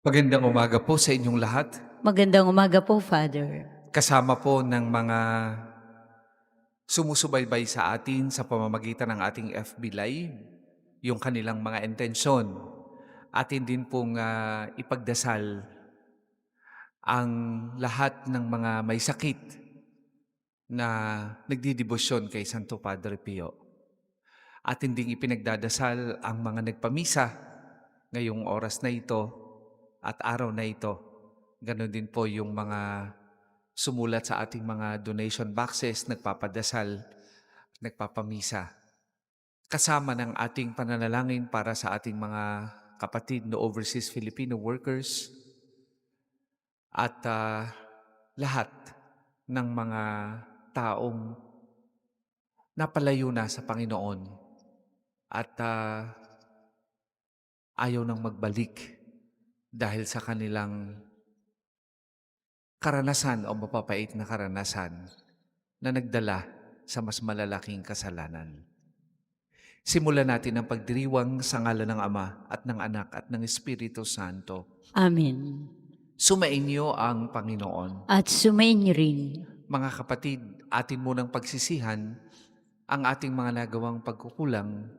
Magandang umaga po sa inyong lahat. Magandang umaga po, Father. Kasama po ng mga sumusubaybay sa atin sa pamamagitan ng ating FB Live, yung kanilang mga intensyon. Atin din pong ipagdasal ang lahat ng mga may sakit na nagdidibosyon kay Santo Padre Pio. Atin ding ipinagdadasal ang mga nagpamisa ngayong oras na ito at araw na ito. Ganon din po yung mga sumulat sa ating mga donation boxes, nagpapadasal, nagpapamisa. Kasama ng ating pananalangin para sa ating mga kapatid na overseas Filipino workers at lahat ng mga taong napalayo na sa Panginoon at ayaw nang magbalik dahil sa kanilang karanasan o mapapait na karanasan na nagdala sa mas malalaking kasalanan. Simulan natin ang pagdiriwang sa ngalan ng Ama at ng Anak at ng Espiritu Santo. Amen. Sumainyo ang Panginoon. At sumainyo rin. Mga kapatid, atin munang pagsisihan ang ating mga nagawang pagkukulang.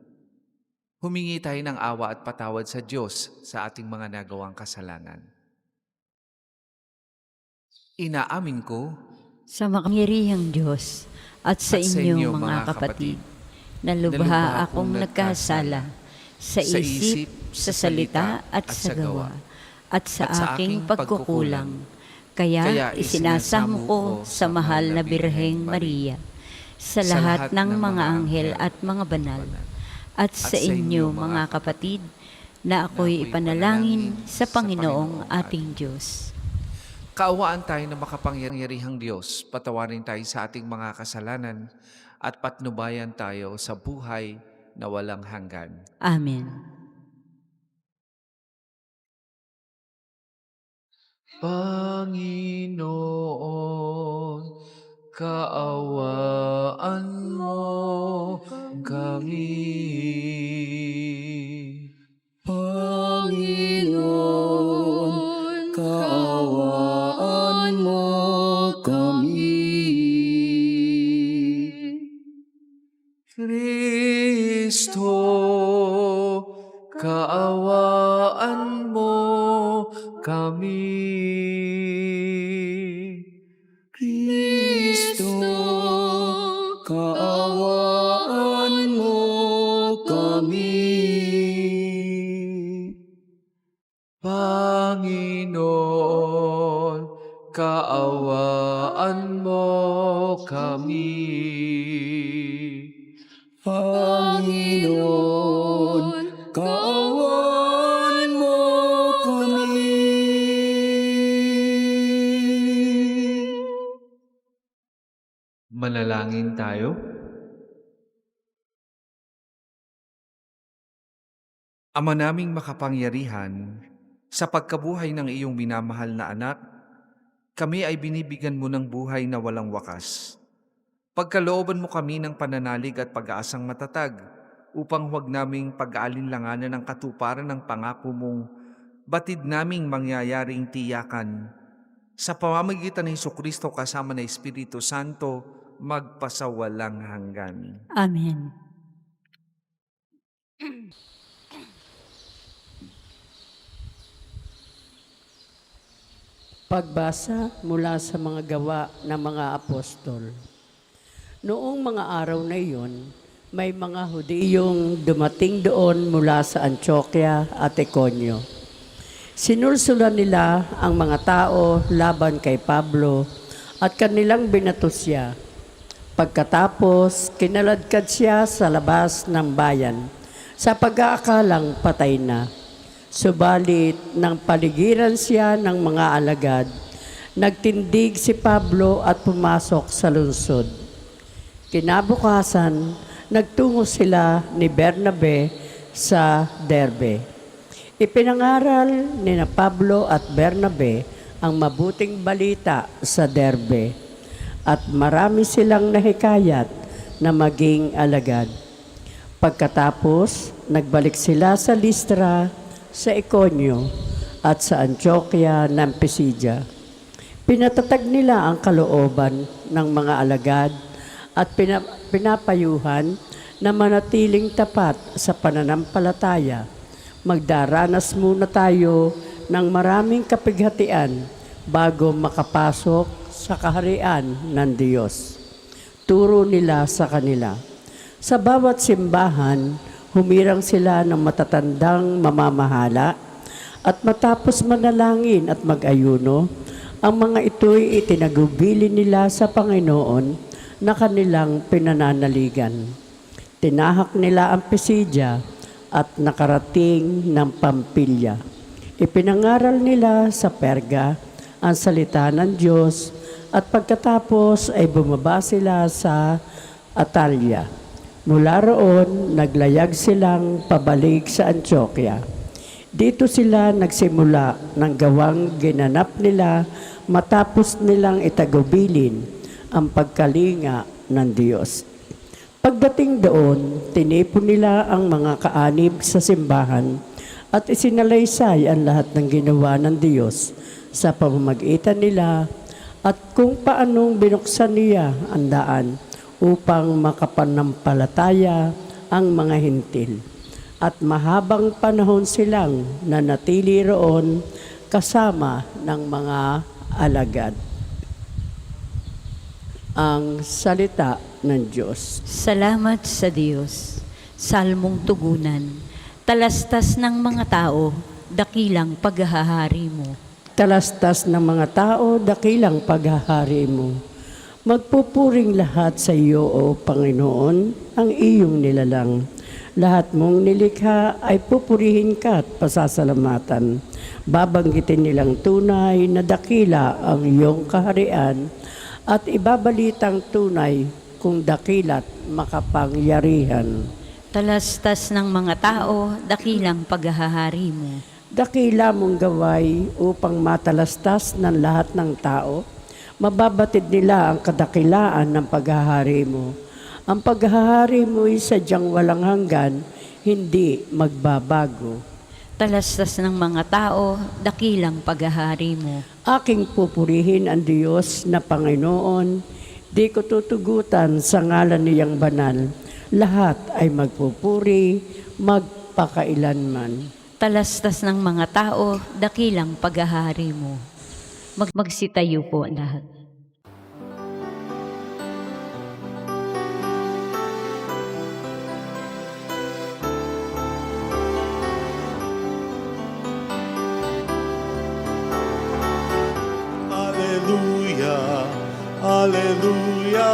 Humingi tayo ng awa at patawad sa Diyos sa ating mga nagawang kasalanan. Inaamin ko Sa makapangyarihang Diyos at sa inyo mga kapatid, na lubha akong nagkasala sa isip, sa salita at sa gawa, at sa aking pagkukulang. Kaya isinasamo ko sa mahal na Birheng Maria, sa lahat ng mga anghel at mga banal, at sa inyo mga kapatid, na ako'y ipanalangin sa Panginoong ating Diyos. Kaawaan tayo ng makapangyarihang Diyos, patawarin tayo sa ating mga kasalanan at patnubayan tayo sa buhay na walang hanggan. Amen. Panginoon, kaawaan mo kami. Panginoon, kaawaan mo kami. Kristo, kaawaan mo kami. Kristo, kaawaan mo kami. Panginoon, kaawaan mo kami. Panginoon, kaawaan mo kami. Manalangin tayo. Ama naming makapangyarihan, sa pagkabuhay ng iyong minamahal na anak, kami ay binibigyan mo ng buhay na walang wakas. Pagkalooban mo kami ng pananalig at pag-aasang matatag upang huwag naming pag-aalinlanganan ng katuparan ng pangako mong batid naming mangyayaring tiyakan. Sa pamamagitan ng Jesucristo kasama ng Espiritu Santo, magpasawalang hanggan. Amen. Pagbasa mula sa mga gawa ng mga apostol. Noong mga araw na iyon, may mga Hudiyong dumating doon mula sa Antioquia at Iconio. Sinulsulan nila ang mga tao laban kay Pablo at kanilang binato siya. Pagkatapos, kinaladkad siya sa labas ng bayan sa pag-aakalang patay na. Subalit, nang paligiran siya ng mga alagad, nagtindig si Pablo at pumasok sa lungsod. Kinabukasan, nagtungo sila ni Bernabe sa Derbe. Ipinangaral ni Pablo at Bernabe ang mabuting balita sa Derbe at marami silang nahikayat na maging alagad. Pagkatapos, nagbalik sila sa Listra, sa Iconio at sa Antioquia ng Pisidia. Pinatatag nila ang kalooban ng mga alagad at pinapayuhan na manatiling tapat sa pananampalataya. Magdaranas muna tayo ng maraming kapighatian bago makapasok sa kaharian ng Diyos. Turo nila sa kanila. Sa bawat simbahan, humirang sila ng matatandang mamamahala at matapos manalangin at mag-ayuno, ang mga ito'y itinagubili nila sa Panginoon na kanilang pinananaligan. Tinahak nila ang Pisidia at nakarating ng Pampilya. Ipinangaral nila sa Perga ang salita ng Diyos at pagkatapos ay bumaba sila sa Atalia. Mula roon, naglayag silang pabalik sa Antioquia. Dito sila nagsimula ng gawang ginanap nila matapos nilang itagubilin ang pagkalinga ng Diyos. Pagdating doon, tinipon nila ang mga kaanib sa simbahan at isinalaysay ang lahat ng ginawa ng Diyos sa pamamagitan nila at kung paanong binuksan niya ang daan upang makapanampalataya ang mga hintil. At mahabang panahon silang nanatili roon kasama ng mga alagad. Ang salita ng Diyos. Salamat sa Diyos. Salmong tugunan. Talastas ng mga tao, dakilang paghahari mo. Talastas ng mga tao, dakilang paghahari mo. Magpupuring lahat sa iyo, O Panginoon, ang iyong nilalang. Lahat mong nilikha ay pupurihin ka at pasasalamatan. Babanggitin nilang tunay na dakila ang iyong kaharian at ibabalitang tunay kung dakila't makapangyarihan. Talastas ng mga tao, dakilang paghahari mo. Dakila mong gaway upang matalastas ng lahat ng tao. Mababatid nila ang kadakilaan ng paghahari mo. Ang paghahari mo ay sadyang walang hanggan, hindi magbabago. Talastas ng mga tao, dakilang paghahari mo. Aking pupurihin ang Diyos na Panginoon, di ko tutugutan sa ngalan niyang banal. Lahat ay magpupuri, magpakailanman. Talastas ng mga tao, dakilang paghahari mo. Magsitayo po lahat. Alleluia, alleluia,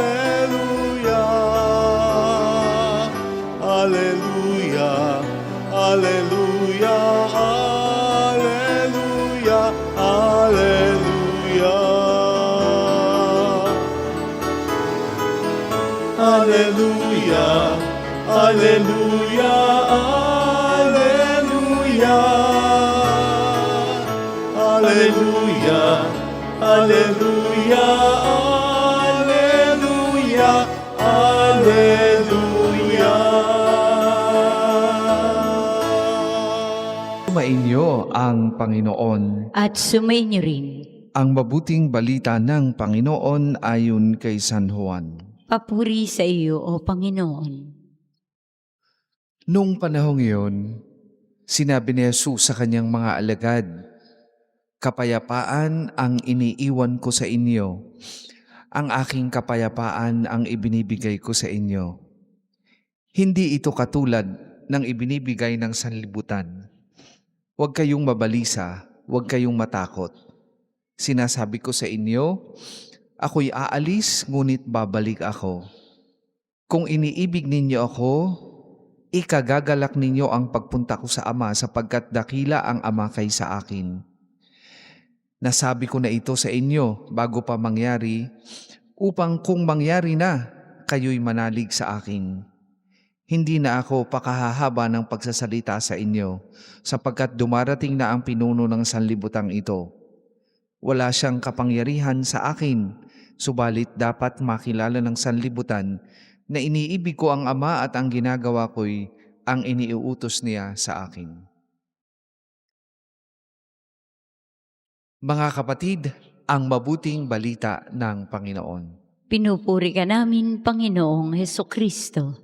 alleluia, alleluia, alleluia, alleluia, alleluia. Alleluia, alleluia, alleluia, alleluia, alleluia, alleluia. Sumainyo ang Panginoon. At sumainyo rin. Ang mabuting balita ng Panginoon ayon kay San Juan. Papuri sa iyo, O Panginoon. Noong panahong iyon, sinabi ni Jesus sa kanyang mga alagad, "Kapayapaan ang iniiwan ko sa inyo. Ang aking kapayapaan ang ibinibigay ko sa inyo. Hindi ito katulad ng ibinibigay ng sanlibutan. Huwag kayong mabalisa, huwag kayong matakot. Sinasabi ko sa inyo, ako'y aalis ngunit babalik ako. Kung iniibig ninyo ako, ikagagalak ninyo ang pagpunta ko sa Ama sapagkat dakila ang Ama kaysa akin. Nasabi ko na ito sa inyo bago pa mangyari, upang kung mangyari na, kayo'y manalig sa akin. Hindi na ako pakahahaba ng pagsasalita sa inyo, sapagkat dumarating na ang pinuno ng sanlibutang ito. Wala siyang kapangyarihan sa akin, subalit dapat makilala ng sanlibutan na iniibig ko ang Ama at ang ginagawa ko'y ang iniuutos niya sa akin." Mga kapatid, ang mabuting balita ng Panginoon. Pinupuri ka namin, Panginoong Hesukristo.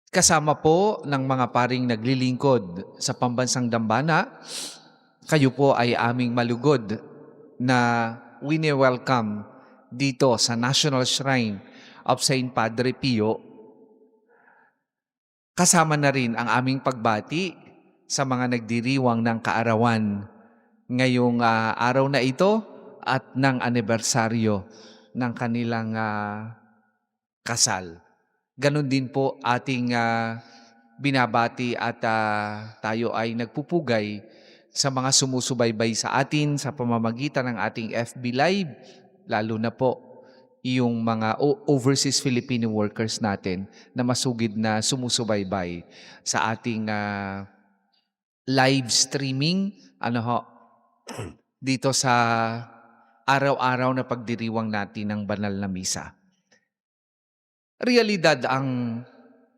Kasama po ng mga paring naglilingkod sa pambansang dambana, kayo po ay aming malugod na wini-welcome dito sa National Shrine of Saint Padre Pio. Kasama na rin ang aming pagbati sa mga nagdiriwang ng kaarawan ngayong araw na ito at ng anibersaryo ng kanilang kasal. Ganon din po ating binabati at tayo ay nagpupugay sa mga sumusubaybay sa atin sa pamamagitan ng ating FB Live, lalo na po yung mga overseas Filipino workers natin na masugid na sumusubaybay sa ating live streaming dito sa araw-araw na pagdiriwang natin ng banal na misa. Realidad ang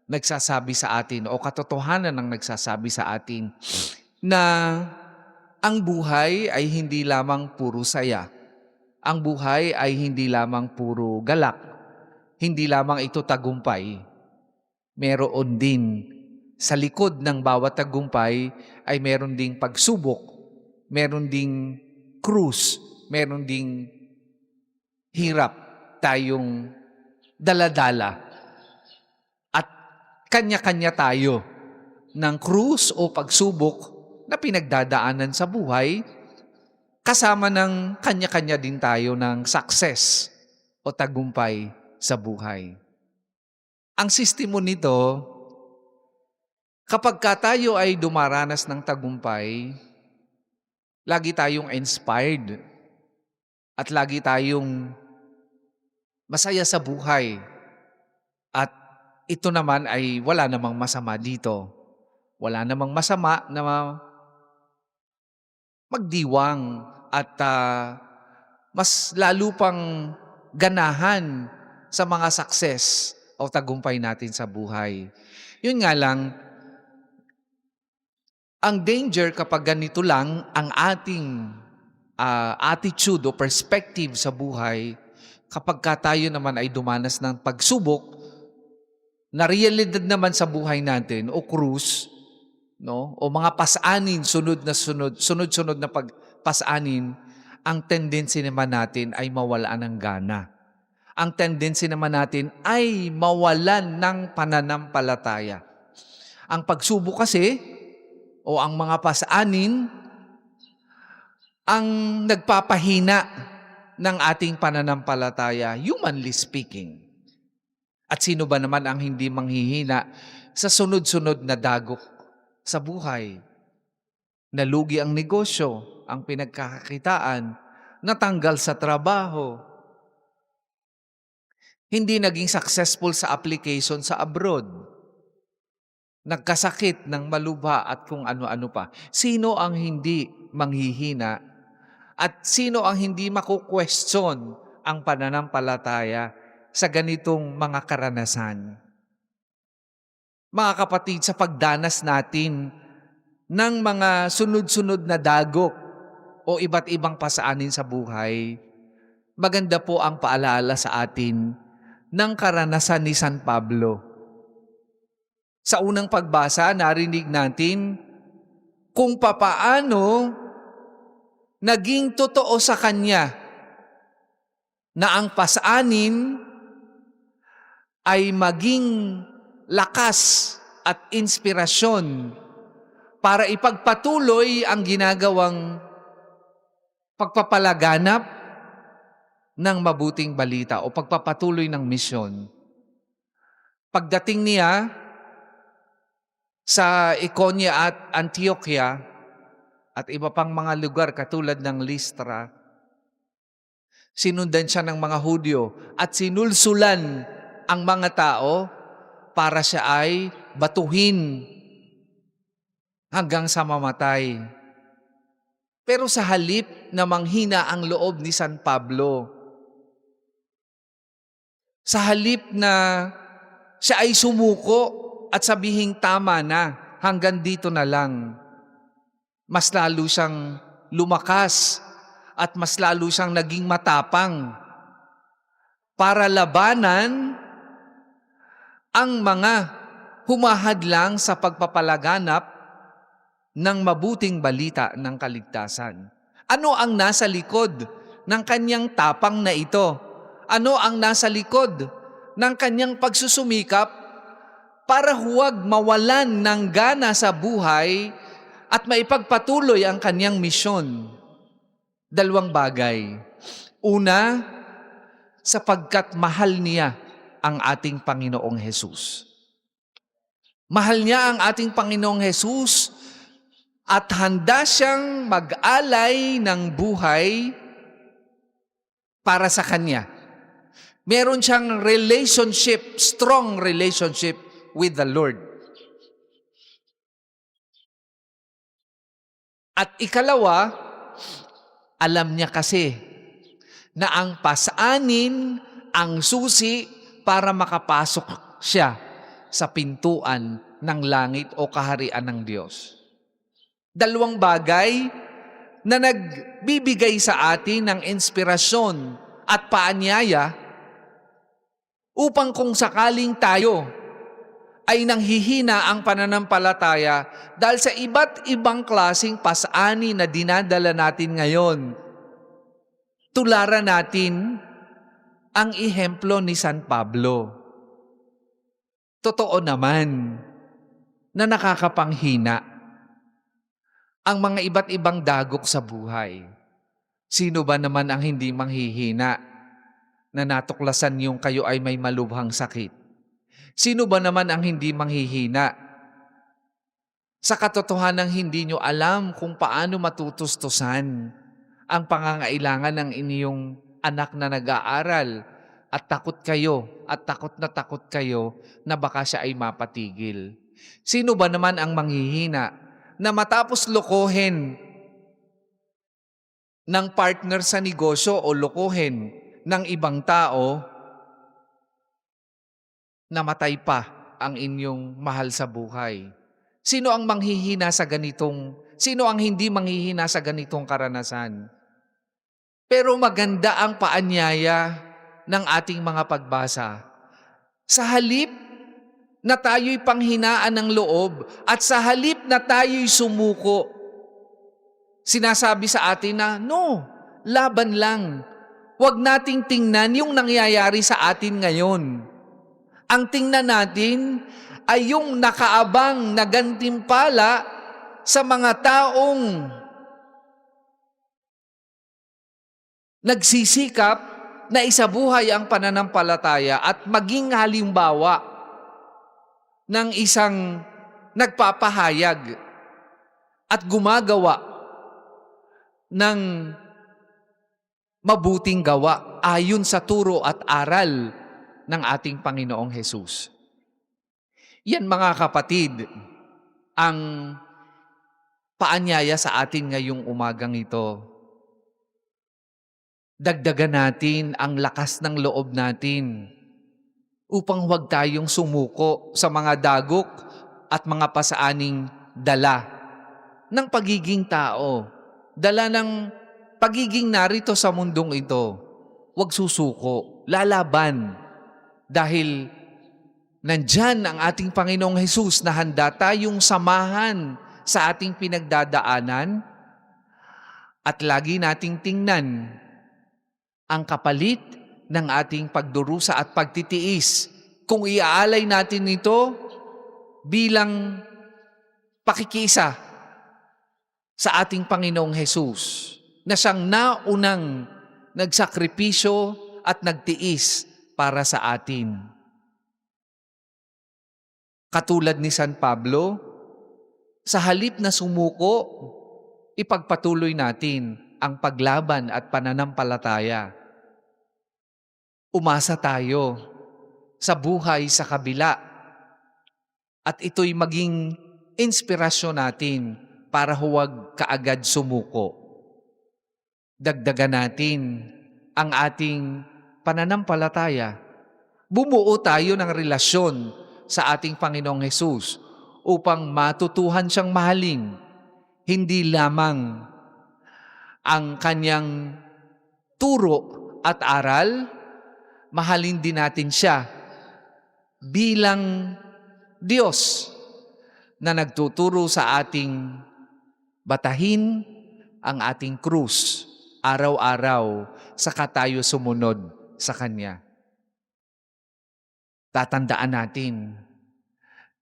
nagsasabi sa atin o katotohanan ang nagsasabi sa atin na ang buhay ay hindi lamang puro saya. Ang buhay ay hindi lamang puro galak. Hindi lamang ito tagumpay. Meron din sa likod ng bawat tagumpay ay meron ding pagsubok, meron ding krus, meron ding hirap tayong daladala. At kanya-kanya tayo ng krus o pagsubok na pinagdadaanan sa buhay, kasama ng kanya-kanya din tayo ng success o tagumpay sa buhay. Ang sistemo nito, kapag tayo ay dumaranas ng tagumpay, lagi tayong inspired at lagi tayong masaya sa buhay. At ito naman ay wala namang masama dito. Wala namang masama na magdiwang at mas lalo pang ganahan sa mga success o tagumpay natin sa buhay. Yun nga lang, ang danger kapag ganito lang ang ating attitude o perspective sa buhay, kapag tayo naman ay dumanas ng pagsubok, na realidad naman sa buhay natin o krus, no? O mga pasanin, sunod-sunod na pasanin, ang tendency naman natin ay mawalan ng gana. Ang tendency naman natin ay mawalan ng pananampalataya. Ang pagsubok kasi, o ang mga pasanin, ang nagpapahina ng ating pananampalataya, humanly speaking. At sino ba naman ang hindi manghihina sa sunod-sunod na dagok sa buhay? Nalugi ang negosyo, ang pinagkakakitaan, natanggal sa trabaho, hindi naging successful sa application sa abroad, nagkasakit ng malubha at kung ano-ano pa. Sino ang hindi manghihina at sino ang hindi maku-question ang pananampalataya sa ganitong mga karanasan? Mga kapatid, sa pagdanas natin ng mga sunod-sunod na dagok o iba't ibang pasaanin sa buhay, maganda po ang paalala sa atin ng karanasan ni San Pablo. Sa unang pagbasa, narinig natin kung papaano naging totoo sa kanya na ang pasaanin ay maging lakas at inspirasyon para ipagpatuloy ang ginagawang pagpapalaganap ng mabuting balita o pagpapatuloy ng misyon. Pagdating niya sa Iconia at Antioquia at iba pang mga lugar katulad ng Listra, sinundan siya ng mga Hudyo at sinulsulan ang mga tao para siya ay batuhin hanggang sa mamatay. Pero sa halip na manghina ang loob ni San Pablo, sa halip na siya ay sumuko at sabihing tama na, hanggang dito na lang, mas lalo siyang lumakas at mas lalo siyang naging matapang para labanan ang mga humahadlang sa pagpapalaganap ng mabuting balita ng kaligtasan. Ano ang nasa likod ng kanyang tapang na ito? Ano ang nasa likod ng kanyang pagsusumikap para huwag mawalan ng gana sa buhay at maipagpatuloy ang kanyang misyon? Dalawang bagay. Una, sapagkat mahal niya ang ating Panginoong Hesus. Mahal niya ang ating Panginoong Hesus at handa siyang mag-alay ng buhay para sa Kanya. Meron siyang relationship, strong relationship with the Lord. At ikalawa, alam niya kasi na ang pasanin ang susi para makapasok siya sa pintuan ng langit o kaharian ng Diyos. Dalawang bagay na nagbibigay sa atin ng inspirasyon at paanyaya upang kung sakaling tayo ay nanghihina ang pananampalataya dahil sa iba't ibang klaseng pasani na dinadala natin ngayon, tularan natin ang ehemplo ni San Pablo. Totoo naman na nakakapanghina ang mga iba't ibang dagok sa buhay. Sino ba naman ang hindi manghihina na natuklasan yung kayo ay may malubhang sakit? Sino ba naman ang hindi manghihina sa katotohanan hindi nyo alam kung paano matutustusan ang pangangailangan ng inyong anak na nag-aaral at takot kayo na baka siya ay mapatigil? Sino ba naman ang manghihina na matapos lokohin ng partner sa negosyo o lokohin ng ibang tao, namatay pa ang inyong mahal sa buhay? Sino ang hindi manghihina sa ganitong karanasan? Pero maganda ang paanyaya ng ating mga pagbasa. Sa halip na tayo'y panghinaan ng loob at sa halip na tayo'y sumuko, sinasabi sa atin na, no, laban lang. Huwag nating tingnan yung nangyayari sa atin ngayon. Ang tingnan natin ay yung nakaabang na gantimpala sa mga taong nagsisikap na isabuhay ang pananampalataya at maging halimbawa ng isang nagpapahayag at gumagawa ng mabuting gawa ayon sa turo at aral ng ating Panginoong Hesus. Yan mga kapatid, ang paanyaya sa atin ngayong umagang ito. Dagdagan natin ang lakas ng loob natin upang huwag tayong sumuko sa mga dagok at mga pasaaning dala ng pagiging tao, dala ng pagiging narito sa mundong ito. Huwag susuko, lalaban, dahil nandyan ang ating Panginoong Hesus na handa tayong samahan sa ating pinagdadaanan at lagi nating tingnan ang kapalit ng ating pagdurusa at pagtitiis kung iaalay natin ito bilang pakikisa sa ating Panginoong Hesus na siyang naunang nagsakripisyo at nagtiis para sa atin. Katulad ni San Pablo, sa halip na sumuko, ipagpatuloy natin ang paglaban at pananampalataya. Umasa tayo sa buhay sa kabila at ito'y maging inspirasyon natin para huwag kaagad sumuko. Dagdagan natin ang ating pananampalataya. Bumuo tayo ng relasyon sa ating Panginoong Hesus upang matutuhan siyang mahalin hindi lamang ang kanyang turo at aral, mahalin din natin siya bilang Diyos na nagtuturo sa ating batahin ang ating krus araw-araw saka tayo sumunod sa Kanya. Tatandaan natin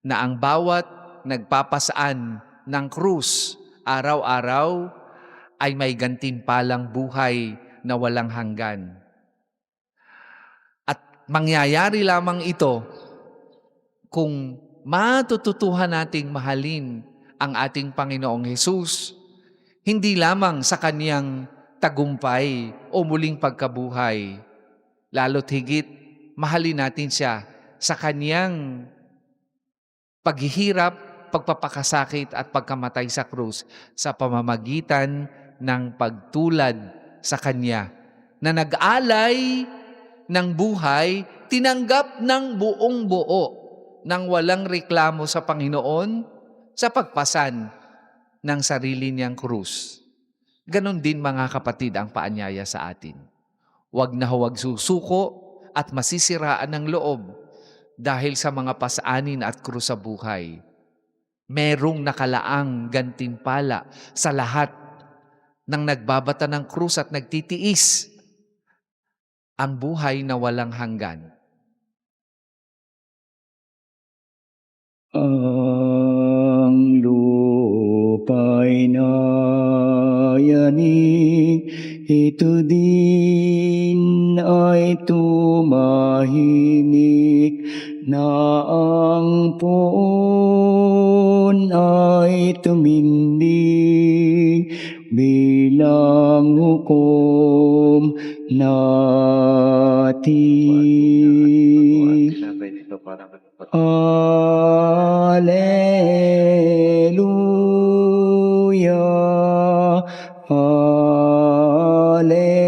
na ang bawat nagpapasaan ng krus araw-araw ay may gantimpalang buhay na walang hanggan. At mangyayari lamang ito kung matututuhan nating mahalin ang ating Panginoong Hesus, hindi lamang sa Kaniyang tagumpay o muling pagkabuhay, lalo't higit mahalin natin siya sa Kaniyang paghihirap, pagpapakasakit at pagkamatay sa krus sa pamamagitan ng pagtulad sa Kanya na nag-alay ng buhay, tinanggap ng buong buo nang walang reklamo sa Panginoon sa pagpasan ng sarili niyang krus. Ganon din mga kapatid ang paanyaya sa atin. Huwag na huwag susuko at masisiraan ng loob dahil sa mga pasaanin at krus sa buhay. Merong nakalaang gantimpala sa lahat ng nagbabata ng krus at nagtitiis ang buhay na walang hanggan. Ang lupa'y nayanig, ito din ay tumahimik, na ang poon ay tumindig bilang hukom natin. Alleluia, Alleluia,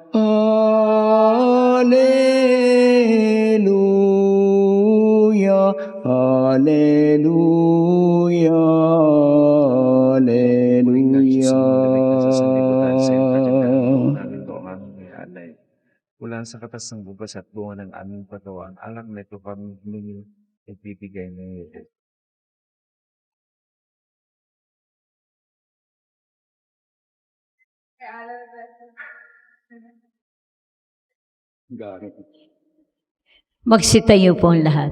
Alleluia, Alleluia, Alleluia. Mula sa katas ng bukas at bunga ng aming katawan, alam na ito kami humingi at bibigay ng iyo. Magsitayo po ang lahat.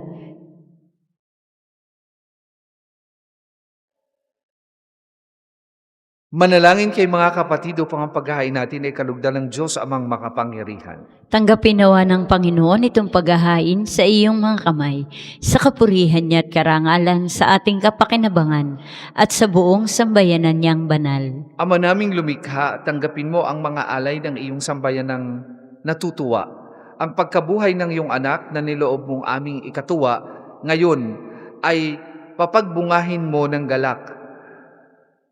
Manalangin kay mga kapatid upang ang paghahain natin ay kalugdan ng Diyos amang makapangyarihan. Tanggapin nawa ng Panginoon itong paghahain sa iyong mga kamay, sa kapurihan niya at karangalan sa ating kapakinabangan at sa buong sambayanan niyang banal. Ama naming lumikha, tanggapin mo ang mga alay ng iyong sambayanang natutuwa. Ang pagkabuhay ng iyong anak na niloob mong aming ikatuwa, ngayon ay papagbungahin mo ng galak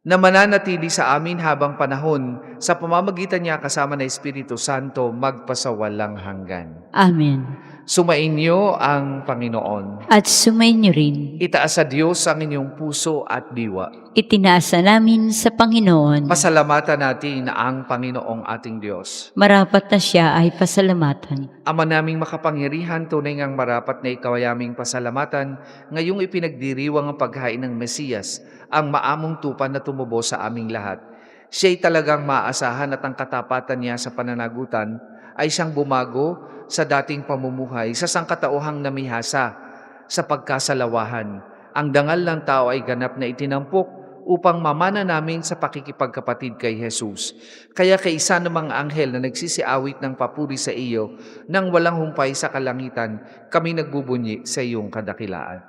na mananatili sa amin habang panahon sa pamamagitan niya kasama ng Espiritu Santo magpasawalang hanggan. Amen. Sumainyo ang Panginoon. At sumainyo rin. Itaas sa Diyos ang inyong puso at diwa. Itinaasa namin sa Panginoon. Pasalamatan natin ang Panginoong ating Diyos. Marapat na siya ay pasalamatan. Ama naming makapangyarihan, tunay ngang marapat na ikaw ay aming pasalamatan, ngayong ipinagdiriwang ang paghain ng Mesiyas, ang maamong tupan na tumubo sa aming lahat. Siya'y talagang maaasahan at ang katapatan niya sa pananagutan ay siyang bumago sa dating pamumuhay sa sangkatauhang namihasa sa pagkasalawahan. Ang dangal ng tao ay ganap na itinampok upang mamana namin sa pakikipagkapatid kay Jesus. Kaya kay isa namang anghel na nagsisiawit ng papuri sa iyo nang walang humpay sa kalangitan, kami nagbubunyi sa iyong kadakilaan.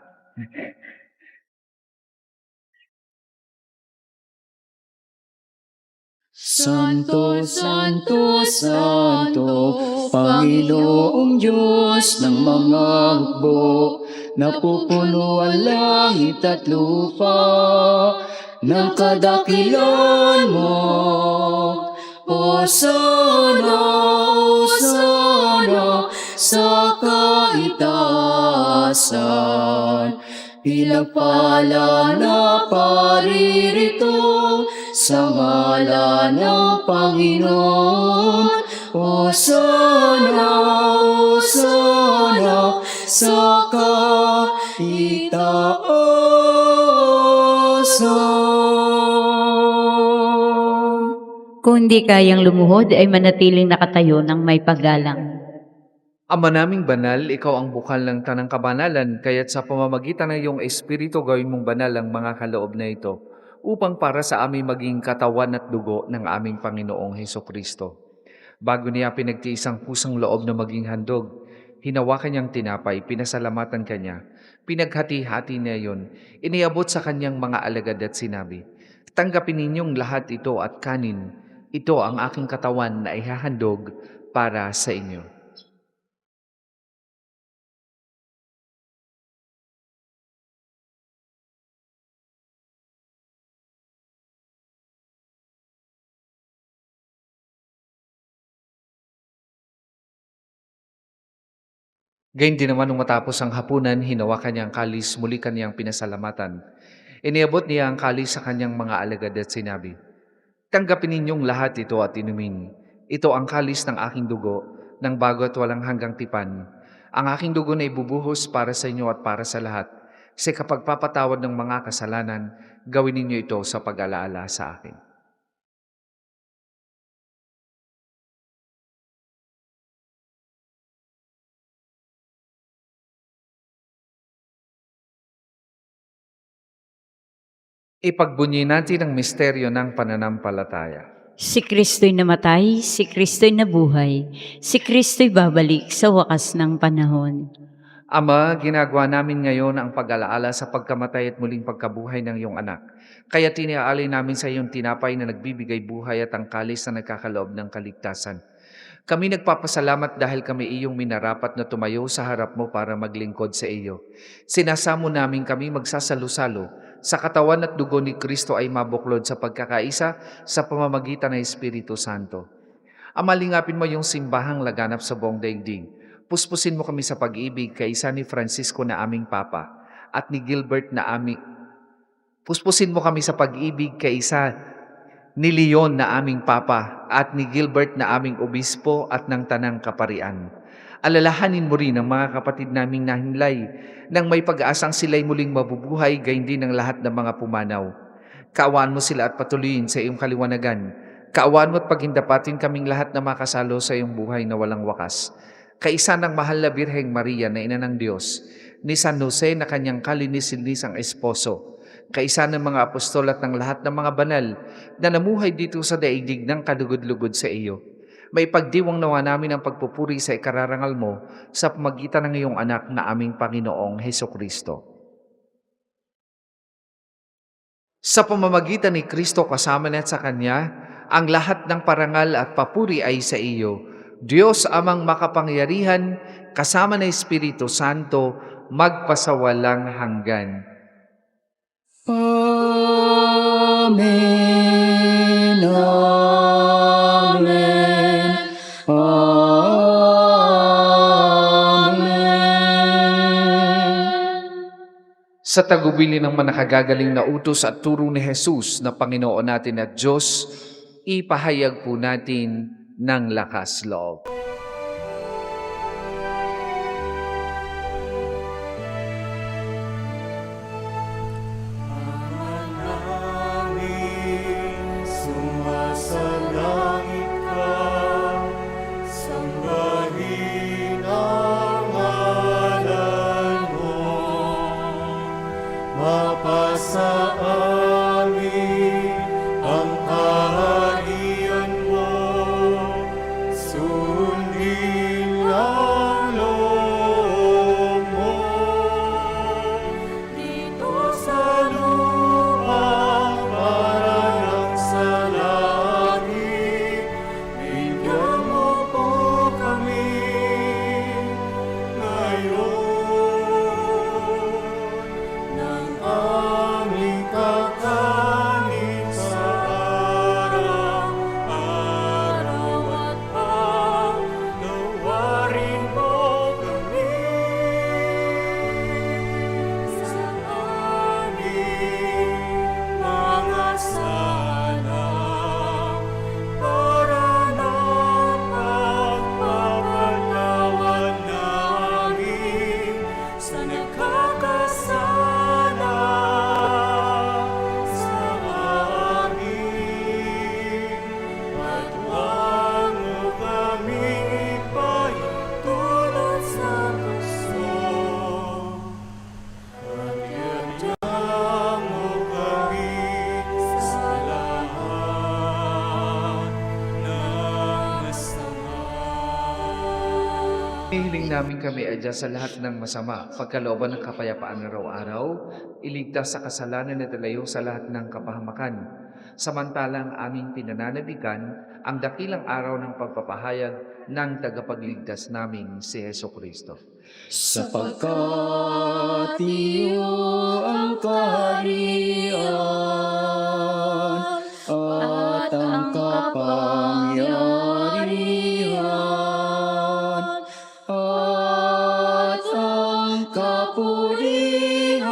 Santo, Santo, Santo, Panginoong Diyos ng mga hukbo, napupuno ang langit at lupa ng kadakilan mo. Hosana, Hosana sa kaitaasan, pinagpala na paririto sa ngalan ng Panginoon. Hosana, Hosana sa kaitaasan. Kung di kayang lumuhod ay manatiling nakatayo ng may paggalang. Ama naming banal, ikaw ang bukal ng tanang kabanalan, kaya't sa pamamagitan ng iyong Espiritu gawin mong banal ang mga kaloob na ito, upang para sa amin maging katawan at dugo ng aming Panginoong Hesukristo. Bago niya pinagtiis ang pusang loob na maging handog, hinawakan niyang tinapay, pinasalamatan kanya, pinaghati-hati niya yun, iniabot sa kanyang mga alagad at sinabi, "Tanggapin ninyong lahat ito at kanin, ito ang aking katawan na ihahandog para sa inyo." Gayun din naman nung matapos ang hapunan, hinawakan niya ang kalis, muli kaniyang pinasalamatan. Iniabot niya ang kalis sa kanyang mga alagad at sinabi, "Tanggapin ninyong lahat ito at inumin. Ito ang kalis ng aking dugo, ng bago at walang hanggang tipan. Ang aking dugo na ibubuhos para sa inyo at para sa lahat. Sa kapagpapatawad ng mga kasalanan, gawin ninyo ito sa pag-alaala sa akin." Ipagbunyi natin ang misteryo ng pananampalataya. Si Kristo'y namatay, si Kristo'y nabuhay, si Kristo'y babalik sa wakas ng panahon. Ama, ginagawa namin ngayon ang pag-alaala sa pagkamatay at muling pagkabuhay ng iyong anak. Kaya tiniaalay namin sa iyong tinapay na nagbibigay buhay at ang kalis na nagkakaloob ng kaligtasan. Kami nagpapasalamat dahil kami iyong minarapat na tumayo sa harap mo para maglingkod sa iyo. Sinasamo namin kami magsasalo-salo sa katawan at dugo ni Kristo ay mabuklod sa pagkakaisa sa pamamagitan ng Espiritu Santo. Ama, lingapin mo yung simbahang laganap sa buong daigdig. Puspusin mo kami sa pag-ibig kay isa ni Francisco na aming Papa at ni Gilbert na aming... Puspusin mo kami sa pag-ibig kay isa ni Leon na aming Papa at ni Gilbert na aming Obispo at ng Tanang Kaparian. Alalahanin mo rin ang mga kapatid naming nahinlay nang may pag-asang sila'y muling mabubuhay, gayon din ang lahat ng mga pumanaw. Kaawaan mo sila at patuloyin sa iyong kaliwanagan. Kaawaan mo at paghindapatin kaming lahat na makasalo sa iyong buhay na walang wakas. Kaisa ng mahal na Birheng Maria na ina ng Diyos, ni San Jose na kanyang kalinis-linisang esposo, kaisa ng mga apostol at ng lahat ng mga banal na namuhay dito sa daigdig ng kalugod-lugod sa iyo. May pagdiwang nawa namin ang pagpupuri sa ikararangal mo sa pamagitan ng iyong anak na aming Panginoong Hesukristo. Sa pamamagitan ni Kristo kasama na sa Kanya, ang lahat ng parangal at papuri ay sa iyo, Diyos amang makapangyarihan, kasama ng Espiritu Santo, magpasawalang hanggan. Amen, amen, amen. Sa tagubili ng manakagagaling na utos at turo ni Jesus na Panginoon natin at Diyos, ipahayag po natin ng lakas loob. Sumasalangit ka, sambahin ang ngalan mo. Mapasa amin ang kaharian mo, sundan Hihiling namin kami adya sa lahat ng masama, pagkalooban ng kapayapaan araw-araw, iligtas sa kasalanan at ilayo sa lahat ng kapahamakan. Samantalang aming pinananabikan ang dakilang araw ng pagpapahayag ng tagapagligtas namin si Heso Kristo. Sapagkat iyo ang kaharian at ang kapangyarihan at ang kapurihan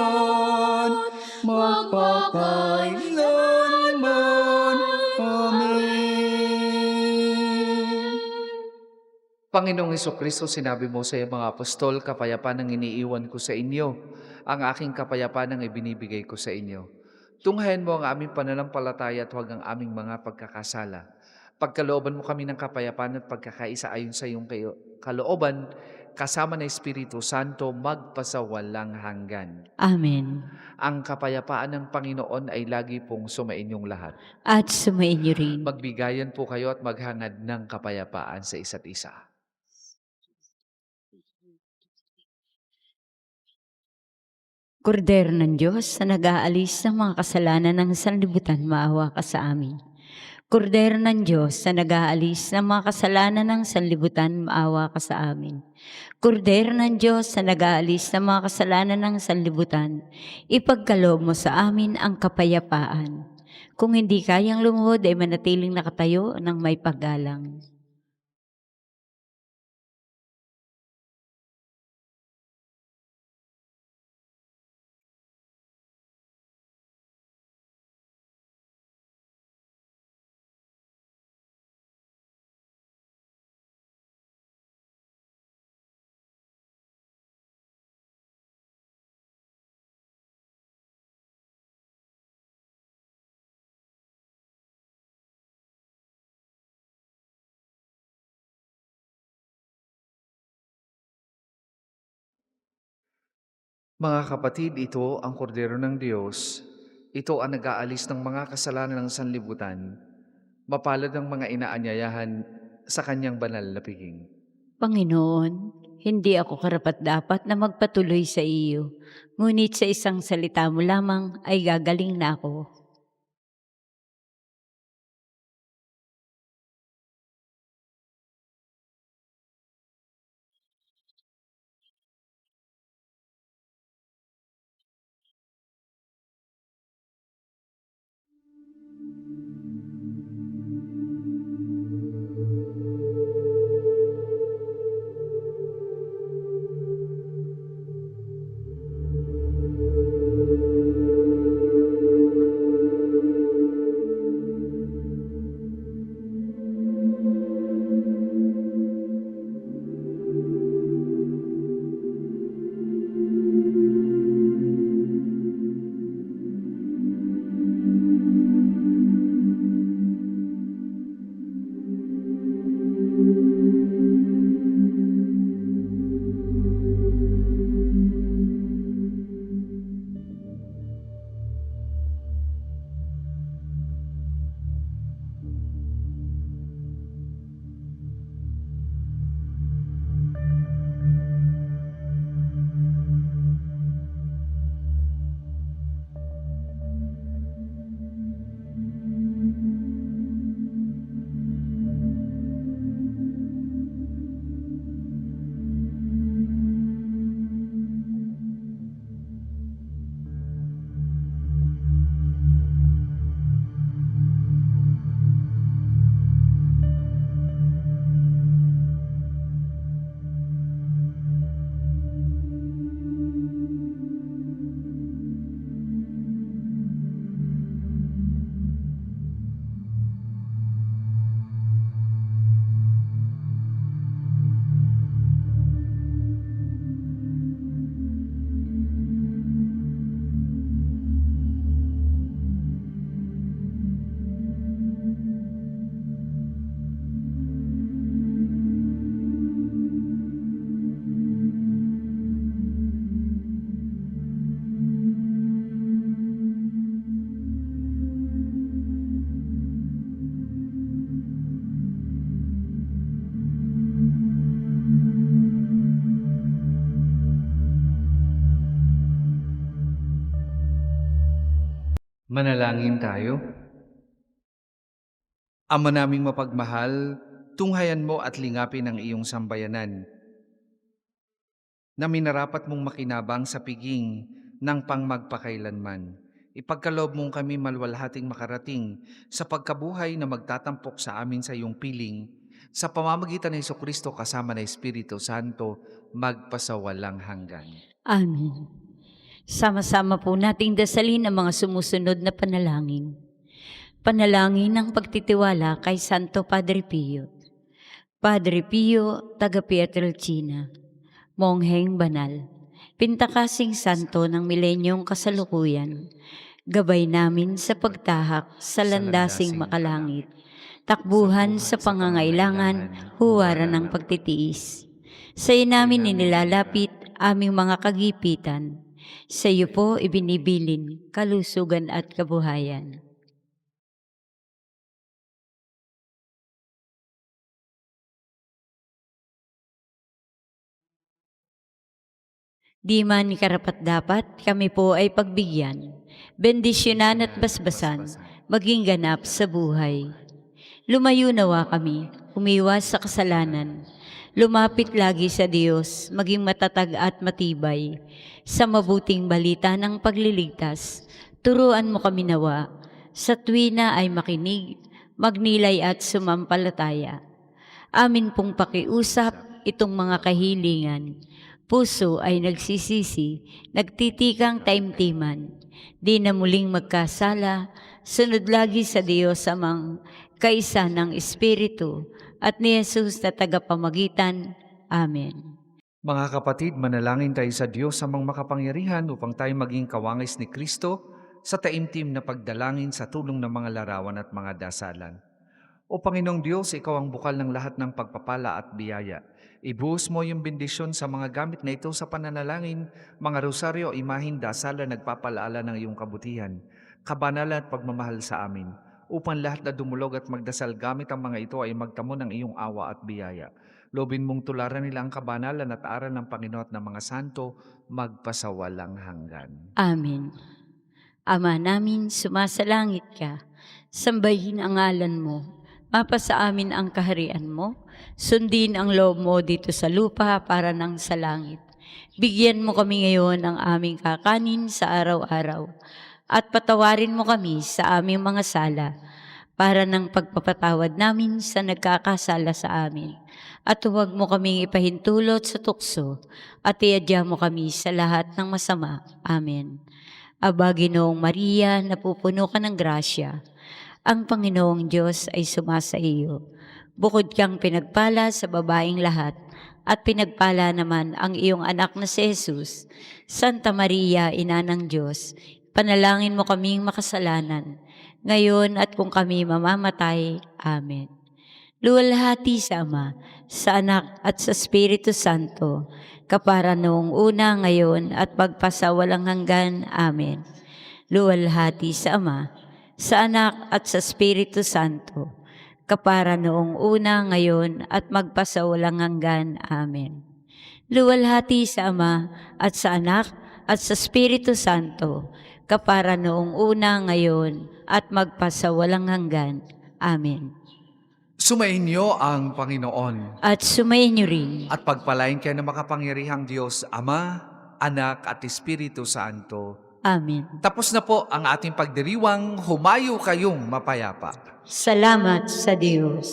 magpakailanman. Amen. Panginoong Kristo, sinabi mo sa iyong mga apostol, kapayapaan ang iniiwan ko sa inyo, ang aking kapayapaan ang ibinibigay ko sa inyo. Tunghayan mo ang aming pananampalataya at huwag ang aming mga pagkakasala. Pagkalooban mo kami ng kapayapaan at pagkakaisa ayon sa iyong kalooban, kasama ng Espiritu Santo, magpasawalang hanggan. Amen. Ang kapayapaan ng Panginoon ay lagi pong sumainyong lahat. At sumainyo rin. Magbigayan po kayo at maghangad ng kapayapaan sa isa't isa. Kordero ng Diyos na nag-aalis ng mga kasalanan ng sanlibutan, maawa ka sa amin. Kordero ng Diyos na nag-aalis ng mga kasalanan ng sanlibutan, maawa ka sa amin. Kordero ng Diyos na nag-aalis ng mga kasalanan ng sanlibutan, ipagkaloob mo sa amin ang kapayapaan. Kung hindi kayang lumuhod ay manatiling nakatayo ng may paggalang. Mga kapatid, ito ang kordero ng Diyos. Ito ang nag-aalis ng mga kasalanan ng sanlibutan. Mapalad ang mga inaanyayahan sa kanyang banal na piging. Panginoon, hindi ako karapat-dapat na magpatuloy sa iyo, ngunit sa isang salita mo lamang ay gagaling na ako. Manalangin tayo. Ama naming mapagmahal, tunghayan mo at lingapin ang iyong sambayanan na minarapat mong makinabang sa piging ng pangmagpakailanman. Ipagkaloob mong kami malwalhating makarating sa pagkabuhay na magtatampok sa amin sa iyong piling, sa pamamagitan ng Jesucristo kasama ng Espiritu Santo, magpasawalang hanggan. Amen. Sama-sama po nating dasalin ang mga sumusunod na panalangin. Panalangin ng pagtitiwala kay Santo Padre Pio. Padre Pio, taga Pietrelcina, Mongheng Banal, Pintakasing Santo ng Milenyong Kasalukuyan, gabay namin sa pagtahak sa landasing makalangit, takbuhan sa pangangailangan, huwaran ng pagtitiis. Sa iyo namin inilalapit aming mga kagipitan, sa iyo po ibinibilin kalusugan at kabuhayan. Di man karapat-dapat, kami po ay pagbigyan, bendisyonan at basbasan, maging ganap sa buhay. Lumayo nawa kami, umiwas sa kasalanan, lumapit lagi sa Diyos, maging matatag at matibay. Sa mabuting balita ng pagliligtas, turuan mo kami nawa, sa tuwina ay makinig, magnilay at sumampalataya. Amin pong pakiusap itong mga kahilingan. Puso ay nagsisisi, nagtitikang taimtiman. Di na muling magkasala, sunod lagi sa Diyos amang kaisa ng Espiritu at ni Jesus na tagapamagitan. Amen. Mga kapatid, manalangin tayo sa Diyos amang makapangyarihan upang tayo maging kawangis ni Kristo sa taimtim na pagdalangin sa tulong ng mga larawan at mga dasalan. O Panginoong Diyos, Ikaw ang bukal ng lahat ng pagpapala at biyaya. Ibuhos mo yung bendisyon sa mga gamit na ito sa pananalangin, mga rosaryo, imaheng dasalan nagpapalaala ng iyong kabutihan, kabanalan at pagmamahal sa amin, upang lahat na dumulog at magdasal gamit ang mga ito ay magtamo ng iyong awa at biyaya. Lobin mong tularan nila ang kabanalan at aral ng Panginoon at ng mga santo, magpasawalang hanggan. Amen. Ama namin, sumasalangit ka, sambahin ang ngalan mo, mapasa amin ang kaharian mo, sundin ang loob mo dito sa lupa para nang sa langit. Bigyan mo kami ngayon ng aming kakanin sa araw-araw, at patawarin mo kami sa aming mga sala, para ng pagpapatawad namin sa nagkakasala sa amin. At huwag mo kaming ipahintulot sa tukso, at iadya mo kami sa lahat ng masama. Amen. Aba, Ginoong Maria, napupuno ka ng grasya, ang Panginoong Diyos ay sumasa iyo. Bukod kang pinagpala sa babaeng lahat, at pinagpala naman ang iyong anak na si Jesus. Santa Maria, Ina ng Diyos, panalangin mo kaming makasalanan, ngayon at kung kami mamamatay. Amen. Luwalhati sa Ama, sa Anak at sa Espiritu Santo, kapara noong una, ngayon at magpasawalang hanggan. Amen. Luwalhati sa Ama, sa Anak at sa Espiritu Santo, kapara noong una, ngayon at magpasawalang hanggan. Amen. Luwalhati sa Ama at sa Anak at sa Espiritu Santo, kapara noong una, ngayon at magpasawalang hanggan. Amen. Sumainyo ang Panginoon. At sumayin niyo rin. At pagpalain kayo ng makapangyarihang Diyos, Ama, Anak at Espiritu Santo. Amen. Tapos na po ang ating pagdiriwang, humayo kayong mapayapa. Salamat sa Diyos.